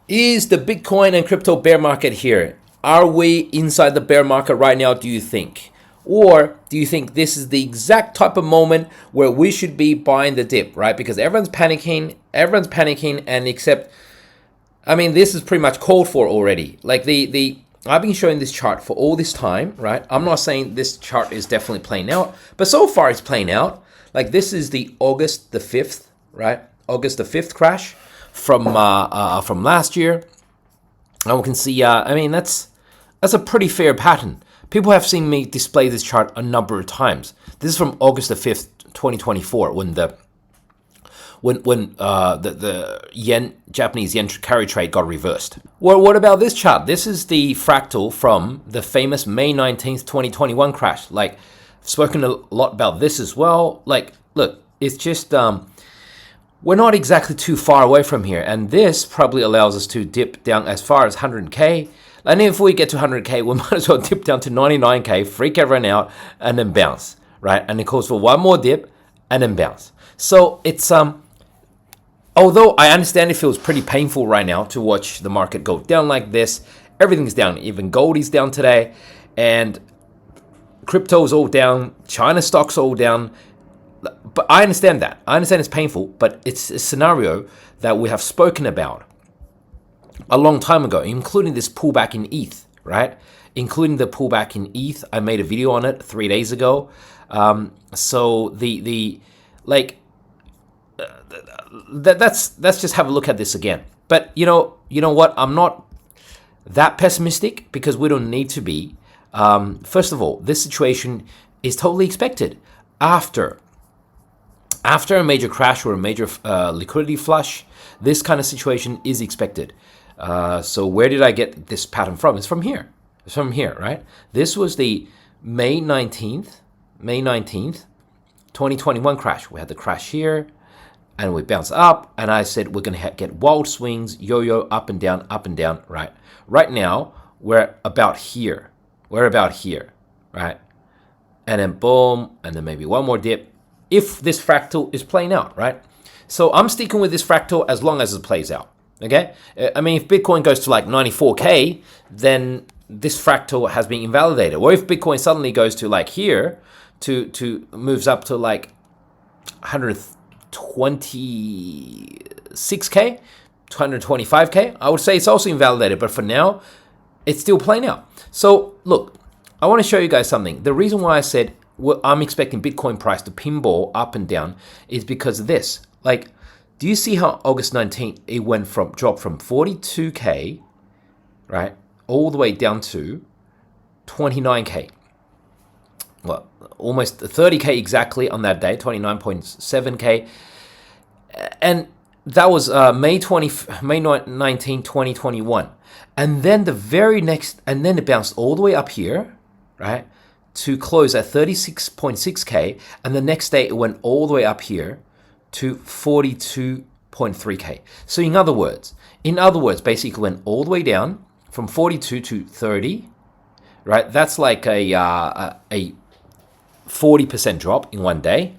Is the Bitcoin and crypto bear market here? Are we inside the bear market right now, do you think? Or do you think this is the exact type of moment where we should be buying the dip, right? Because everyone's panicking, and except, I mean, this is pretty much called for already. Like I've been showing this chart for all this time, right? I'm not saying this chart is definitely playing out, but so far it's playing out. Like this is the August the 5th, right? August the 5th crash from last year. And we can see, I mean, that's a pretty fair pattern. People have seen me display this chart a number of times. This is from August the 5th, 2024, when the Japanese yen carry trade got reversed. Well, what about this chart? This is the fractal from the famous May 19th, 2021 crash. Like, I've spoken a lot about this as well. Like, look, it's just, we're not exactly too far away from here. And this probably allows us to dip down as far as 100K. And if we get to 100K, we might as well dip down to 99K, freak everyone out, and then bounce, right? And it calls for one more dip and then bounce. So it's, although I understand it feels pretty painful right now to watch the market go down like this, everything's down. Even gold is down today, and crypto's all down, China stocks all down. But I understand that. I understand it's painful, but it's a scenario that we have spoken about a long time ago, including this pullback in ETH, right? Including the pullback in ETH. I made a video on it 3 days ago. So let's just have a look at this again. But you know what? I'm not that pessimistic because we don't need to be. First of all, this situation is totally expected after a major crash or a major liquidity flush. This kind of situation is expected. So where did I get this pattern from? It's from here. It's from here, right? This was the May 19th, 2021 crash. We had the crash here, and we bounced up, and I said we're going to get wild swings, yo-yo, up and down, right? Right now, we're about here. Right? And then boom, and then maybe one more dip, if this fractal is playing out, right? So I'm sticking with this fractal as long as it plays out, okay? I mean, if Bitcoin goes to like 94K, then this fractal has been invalidated. Or if Bitcoin suddenly goes to like here, to moves up to like 126K, 225K, I would say it's also invalidated. But for now, it's still playing out. So look, I want to show you guys something. The reason why I said I'm expecting Bitcoin price to pinball up and down is because of this. Like, do you see how August 19th, it dropped from 42K, right, all the way down to 29K. Well, almost 30K exactly on that day, 29.7K. And that was May 19, 2021. And then and then it bounced all the way up here, right, to close at 36.6K. And the next day it went all the way up here to 42.3K. So in other words, basically went all the way down from 42 to 30, right? That's like a 40% drop in one day.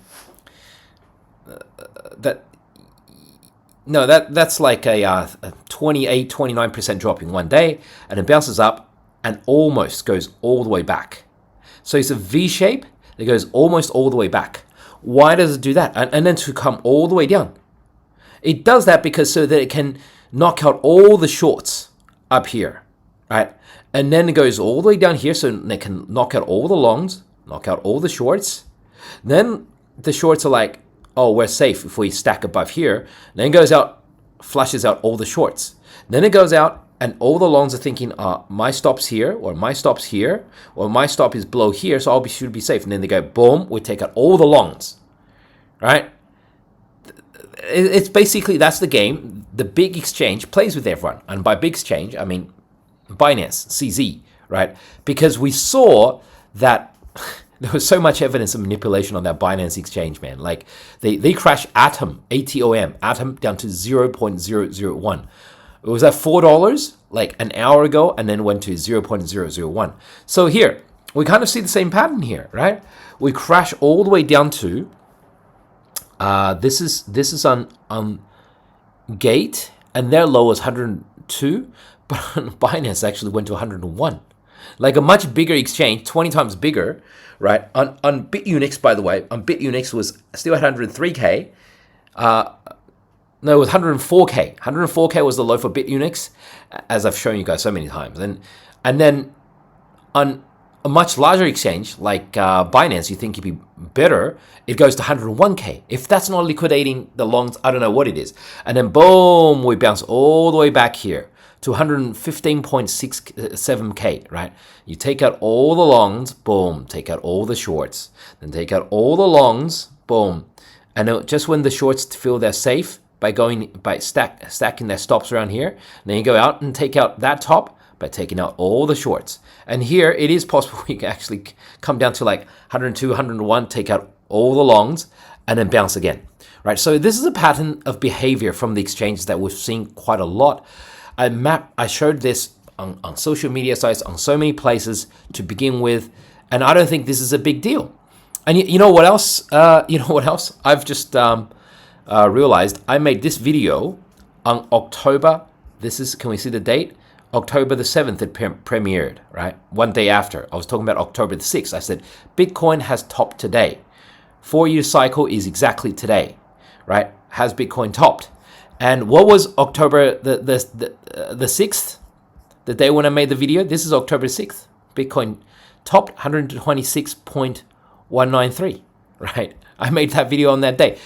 That's like a 28, 29% drop in one day, and it bounces up and almost goes all the way back. So it's a V shape that goes almost all the way back. Why does it do that? And then to come all the way down. It does that because so that it can knock out all the shorts up here, right? And then it goes all the way down here so they can knock out all the longs, knock out all the shorts. Then the shorts are like, oh, we're safe if we stack above here. Then it goes out, flushes out all the shorts. Then it goes out, and all the longs are thinking, my stop's here, or my stop's here, or my stop is below here, so should be safe. And then they go, boom, we take out all the longs, right? It's basically, that's the game. The big exchange plays with everyone. And by big exchange, I mean Binance, CZ, right? Because we saw that there was so much evidence of manipulation on that Binance exchange, man. Like, they crashed Atom, ATOM, Atom down to 0.001. It was at $4 like an hour ago, and then went to 0.001. So here, we kind of see the same pattern here, right? We crash all the way down to, this is on Gate, and their low was 102 102, but on Binance actually went to 101. Like a much bigger exchange, 20 times bigger, right? On Bitunix, by the way, on Bitunix was still at 103K. No, it was 104K. 104K was the low for Bitunix, as I've shown you guys so many times. And then on a much larger exchange like Binance, you think it'd be better, it goes to 101K. If that's not liquidating the longs, I don't know what it is. And then boom, we bounce all the way back here to 115.67K, right? You take out all the longs, boom, take out all the shorts, then take out all the longs, boom. And just when the shorts feel they're safe by stacking their stops around here, then you go out and take out that top by taking out all the shorts. And here it is possible we can actually come down to like 102, 101, take out all the longs, and then bounce again, right? So this is a pattern of behavior from the exchanges that we've seen quite a lot. I showed this on social media sites, on so many places to begin with, and I don't think this is a big deal. And you know what else? I've just realized I made this video on October. Can we see the date? October the 7th it premiered, right? One day after. I was talking about October the 6th. I said, Bitcoin has topped today. 4-year cycle is exactly today, right? Has Bitcoin topped? And what was October the 6th? The day when I made the video? This is October 6th. Bitcoin topped 126.193, right? I made that video on that day.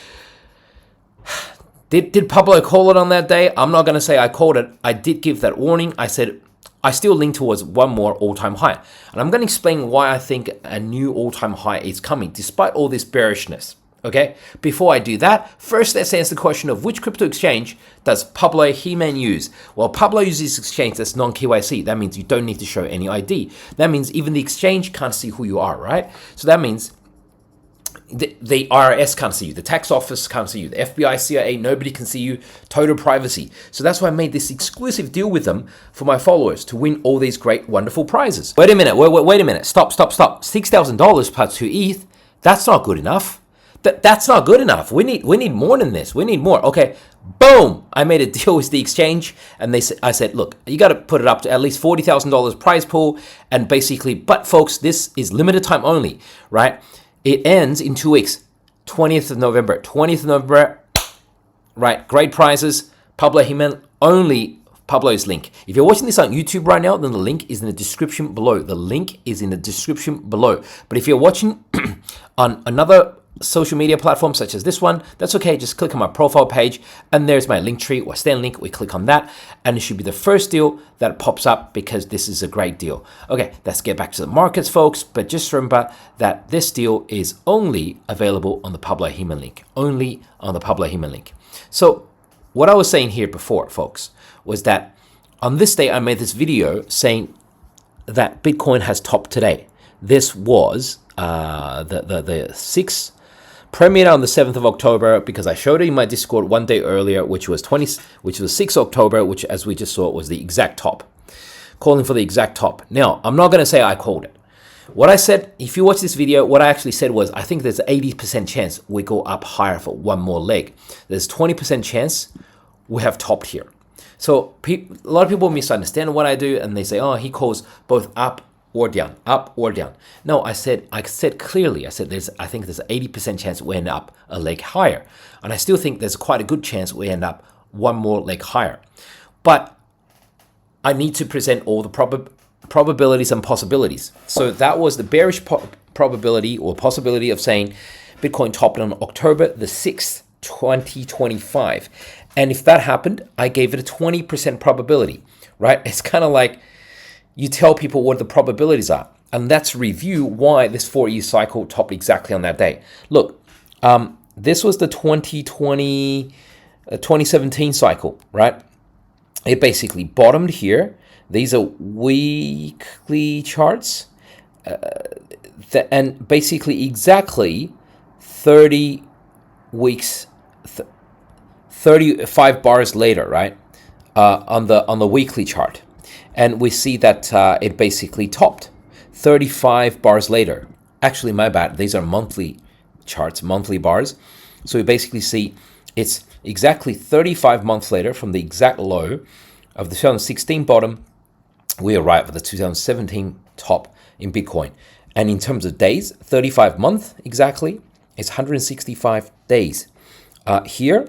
Did Pablo call it on that day? I'm not going to say I called it. I did give that warning. I said I still lean towards one more all-time high. And I'm going to explain why I think a new all-time high is coming, despite all this bearishness. Okay? Before I do that, first let's answer the question of which crypto exchange does Pablo He-Man use? Well, Pablo uses exchange that's non-KYC. That means you don't need to show any ID. That means even the exchange can't see who you are, right? So that means the IRS can't see you, the tax office can't see you, the FBI, CIA, nobody can see you, total privacy. So that's why I made this exclusive deal with them for my followers to win all these great, wonderful prizes. Wait a minute, wait a minute, stop. $6,000 plus 2 ETH, that's not good enough. That's not good enough. We need more than this. We need more. Okay, boom! I made a deal with the exchange, and I said, look, you got to put it up to at least $40,000 prize pool, and basically, but folks, this is limited time only, right? It ends in 2 weeks, 20th of November. 20th of November, right? Great prizes. Pablo He-Man, only Pablo's link. If you're watching this on YouTube right now, then the link is in the description below. The link is in the description below. But if you're watching on another social media platform such as this one, that's okay. Just click on my profile page, and there's my link tree or stand link. We click on that, and it should be the first deal that pops up because this is a great deal. Okay, let's get back to the markets, folks. But just remember that this deal is only available on the Pablo He-Man link. Only on the Pablo He-Man link. So what I was saying here before, folks, was that on this day I made this video saying that Bitcoin has topped today. This was the 6th. Premiered on the 7th of October because I showed it in my Discord one day earlier, which was 6th October, which as we just saw was the exact top. Calling for the exact top. Now, I'm not going to say I called it. What I said, if you watch this video, what I actually said was I think there's an 80% chance we go up higher for one more leg. There's 20% chance we have topped here. So a lot of people misunderstand what I do, and they say, oh, he calls both up or down, up or down. No, I said clearly, I think there's an 80% chance we end up a leg higher. And I still think there's quite a good chance we end up one more leg higher. But I need to present all the probabilities and possibilities. So that was the bearish probability or possibility of saying Bitcoin topped on October the 6th, 2025. And if that happened, I gave it a 20% probability, right? It's kind of like you tell people what the probabilities are. And let's review why this 4-year cycle topped exactly on that day. Look, this was the 2017 cycle, right? It basically bottomed here. These are weekly charts. And basically exactly 30 weeks, 35 bars later, right? On the weekly chart. And we see that it basically topped 35 bars later. Actually, my bad. These are monthly charts, monthly bars. So we basically see it's exactly 35 months later from the exact low of the 2016 bottom, we arrive at the 2017 top in Bitcoin. And in terms of days, 35 month exactly, it's 165 days. Here,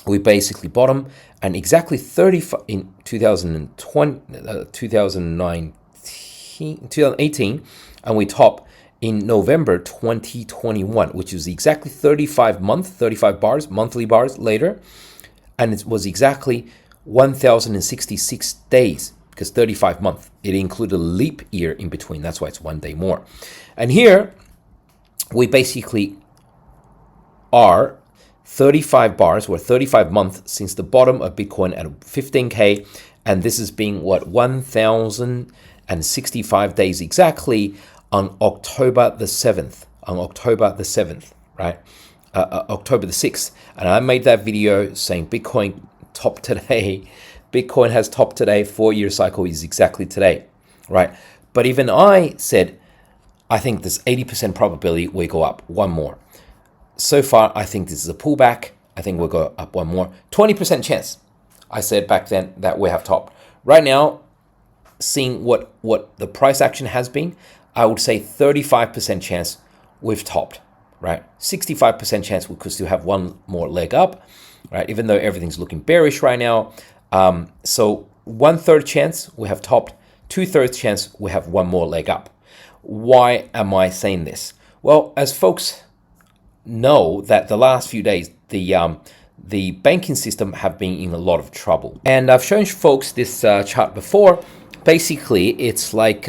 we basically bottom, and exactly 35 in 2018, and we top in November 2021, which is exactly 35 bars, monthly bars later, and it was exactly 1,066 days, because 35 month, it included a leap year in between. That's why it's 1 day more. And here, we basically are 35 bars, or 35 months since the bottom of Bitcoin at 15K. And this is being, 1,065 days exactly on October the 7th. On October the 7th, right? October the 6th. And I made that video saying Bitcoin topped today. Bitcoin has topped today. 4-year cycle is exactly today, right? But even I said, I think there's 80% probability we go up one more. So far, I think this is a pullback. I think we'll go up one more. 20% chance. I said back then that we have topped. Right now, seeing what the price action has been, I would say 35% chance we've topped, right? 65% chance we could still have one more leg up, right? Even though everything's looking bearish right now. So 1/3 chance we have topped, 2/3 chance we have one more leg up. Why am I saying this? Well, as folks know that the last few days, the banking system have been in a lot of trouble. And I've shown folks this chart before. Basically, it's like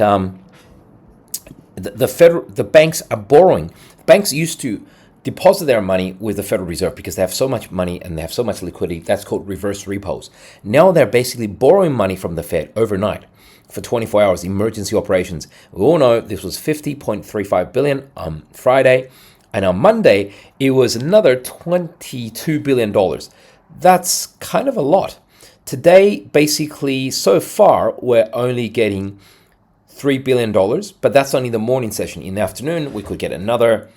the banks are borrowing. Banks used to deposit their money with the Federal Reserve because they have so much money and they have so much liquidity. That's called reverse repos. Now they're basically borrowing money from the Fed overnight for 24 hours, emergency operations. We all know this was $50.35 billion on Friday. And on Monday, it was another $22 billion. That's kind of a lot. Today, basically, so far, we're only getting $3 billion, but that's only the morning session. In the afternoon, we could get another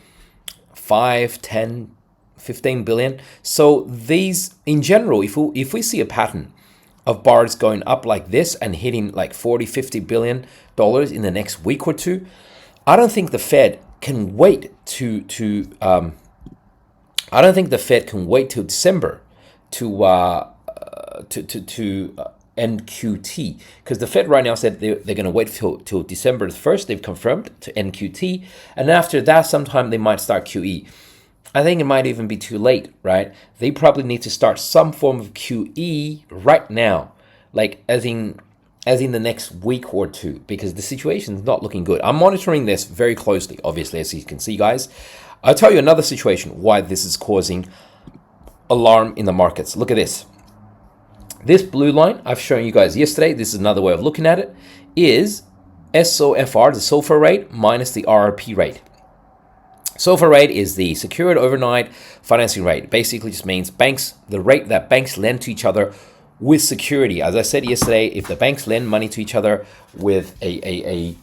5, 10, 15 billion. So these, in general, if we see a pattern of bars going up like this and hitting like 40, 50 billion dollars in the next week or two, I don't think the Fed can wait to I don't think the Fed can wait till December to NQT, because the Fed right now said they're going to wait till December 1st. They've confirmed to NQT, and after that, sometime they might start QE. I think it might even be too late, right? They probably need to start some form of QE right now, like as in the next week or two, because the situation is not looking good. I'm monitoring this very closely, obviously, as you can see, guys. I'll tell you another situation why this is causing alarm in the markets. Look at this. This blue line I've shown you guys yesterday, this is another way of looking at it, is SOFR, the SOFR rate, minus the RRP rate. SOFR rate is the secured overnight financing rate. Basically just means banks, the rate that banks lend to each other with security. As I said yesterday, if the banks lend money to each other with a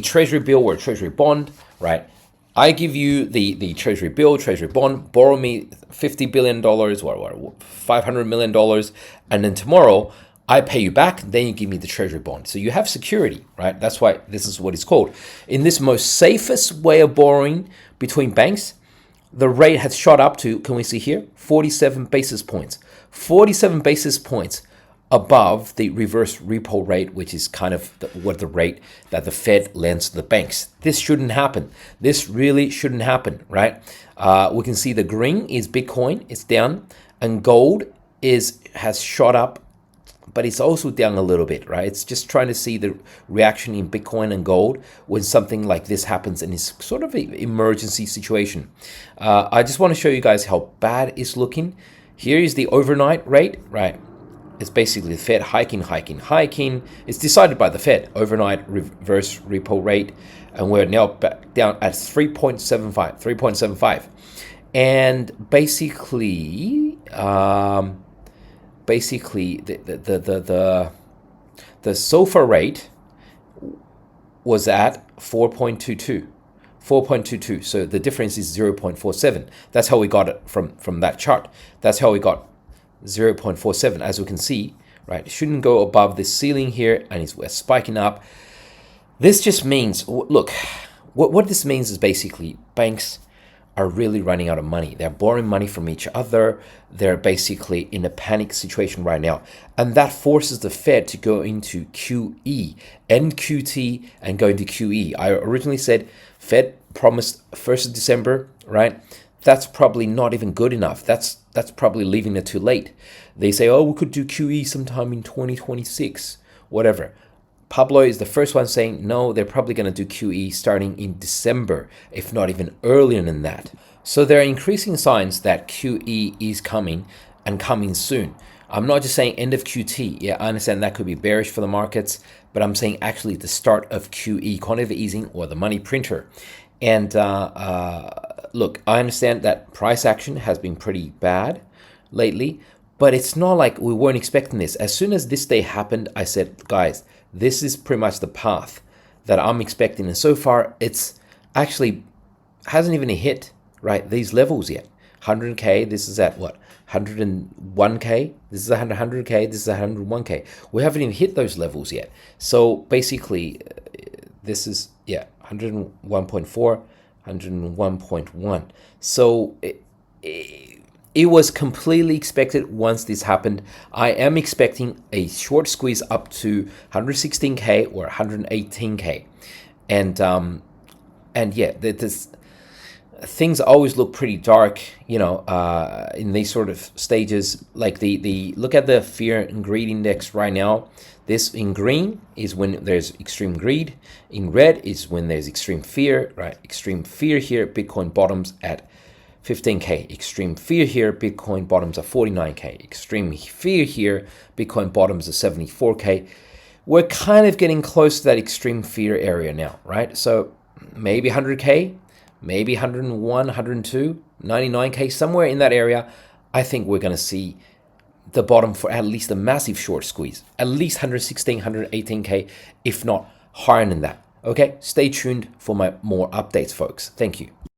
treasury bill or a treasury bond, right? I give you the treasury bill, treasury bond, borrow me $50 billion or $500 million, and then tomorrow I pay you back, then you give me the treasury bond. So you have security, right? That's why this is what it's called. In this most safest way of borrowing between banks, the rate has shot up to, can we see here, 47 basis points. 47 basis points above the reverse repo rate, which is kind of the rate that the Fed lends to the banks. This shouldn't happen. This really shouldn't happen, right? We can see the green is Bitcoin, it's down, and gold has shot up, but it's also down a little bit, right? It's just trying to see the reaction in Bitcoin and gold when something like this happens, and it's sort of an emergency situation. I just want to show you guys how bad it's looking. Here is the overnight rate, right? It's basically the Fed hiking. It's decided by the Fed, overnight reverse repo rate, and we're now back down at 3.75. And basically, the SOFR rate was at 4.22. So the difference is 0.47. That's how we got it from that chart. That's how we got 0.47. As we can see, right? It shouldn't go above this ceiling here, and we're spiking up. This just means, look, what this means is basically banks are really running out of money. They're borrowing money from each other. They're basically in a panic situation right now. And that forces the Fed to go into QE, end QT, and go into QE. I originally said Fed promised 1st of December, right? That's probably not even good enough. That's probably leaving it too late. They say, oh, we could do QE sometime in 2026, whatever. Pablo is the first one saying, no, they're probably going to do QE starting in December, if not even earlier than that. So there are increasing signs that QE is coming and coming soon. I'm not just saying end of QT. Yeah, I understand that could be bearish for the markets, but I'm saying actually the start of QE, quantitative easing, or the money printer. And look, I understand that price action has been pretty bad lately, but it's not like we weren't expecting this. As soon as this day happened, I said, guys, this is pretty much the path that I'm expecting. And so far, it's actually hasn't even hit, right, these levels yet. 100K, this is at what? 101K, this is 100K, this is 101K. We haven't even hit those levels yet. So basically, this is, 101.4, 101.1. So it was completely expected once this happened. I am expecting a short squeeze up to 116K or 118K. And yeah, this things always look pretty dark, in these sort of stages. Like the look at the fear and greed index right now. This in green is when there's extreme greed. In red is when there's extreme fear, right? Extreme fear here, Bitcoin bottoms at 15K. Extreme fear here, Bitcoin bottoms at 49K. Extreme fear here, Bitcoin bottoms at 74K. We're kind of getting close to that extreme fear area now, right? So maybe 100K, maybe 101, 102, 99K, somewhere in that area. I think we're going to see the bottom for at least a massive short squeeze, at least 116, 118K, if not higher than that. Okay, stay tuned for my more updates, folks. Thank you.